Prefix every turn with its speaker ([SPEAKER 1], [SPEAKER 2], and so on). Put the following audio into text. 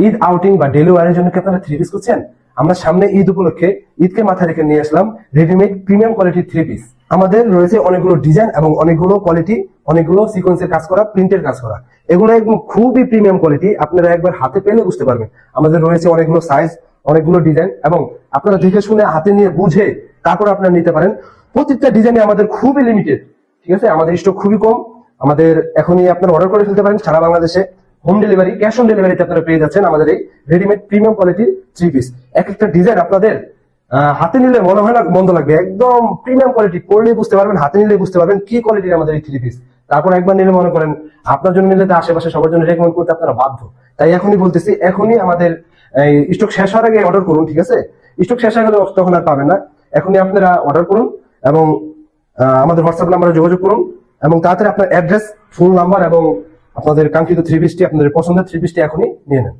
[SPEAKER 1] Eid outing বা daily ওয়ারের জন্য কি আপনারা থ্রি পিস করছেন? আমরা সামনে ঈদ উপলক্ষে ঈদকে মাথায় রেখে নিয়ে আসলাম রেডিমেড প্রিমিয়াম কোয়ালিটির থ্রি পিস। আমাদের রয়েছে অনেকগুলো ডিজাইন এবং অনেকগুলো কোয়ালিটি, অনেকগুলো সিকোয়েন্সের কাজ করা, প্রিন্টের কাজ করা। এগুলো একদম খুবই প্রিমিয়াম কোয়ালিটি, আপনারা একবার হাতে পেলে বুঝতে পারবেন। আমাদের রয়েছে অনেকগুলো সাইজ, অনেকগুলো ডিজাইন, এবং আপনারা দেখে শুনে হাতে নিয়ে বুঝে তারপর আপনারা নিতে পারেন। প্রত্যেকটা ডিজাইনে আমাদের খুবই লিমিটেড, ঠিক আছে? আমাদের স্টক খুবই কম। আমাদের এখনই আপনারা অর্ডার করে ফেলতে পারেন সারা বাংলাদেশে। হোম ডেলিভারি, ক্যাশ অন ডেলিভারিতে আপনারা পেয়ে যাচ্ছেন আমাদের এই রেডিমেড প্রিমিয়াম কোয়ালিটির থ্রি পিস। এক একটা ডিজাইন আপনাদের হাতে নিলে মনে হয় না মন্দ লাগবে, একদম প্রিমিয়াম কোয়ালিটি। পরলে বুঝতে পারবেন, হাতে নিলে বুঝতে পারবেন কি কোয়ালিটির আমাদের এই থ্রি পিস। তারপর একবার নিলে মনে করেন আপনার জন্য নিলে তো আশেপাশে সবার জন্য রেকমেন্ড করতে আপনারা বাধ্য। তাই এখনই বলতেছি, এখনই আমাদের স্টক শেষ হওয়ার আগে অর্ডার করুন, ঠিক আছে? স্টক শেষ হয়ে গেলে তখন আর পাবেন না। এখনই আপনারা অর্ডার করুন এবং আমাদের হোয়াটসঅ্যাপ নাম্বারে যোগাযোগ করুন, এবং তাড়াতাড়ি আপনার অ্যাড্রেস, ফোন নাম্বার এবং আপনাদের কাঙ্ক্ষিত থ্রি পিসটি, আপনাদের পছন্দের থ্রি পিসটি এখনই নিয়ে নেন।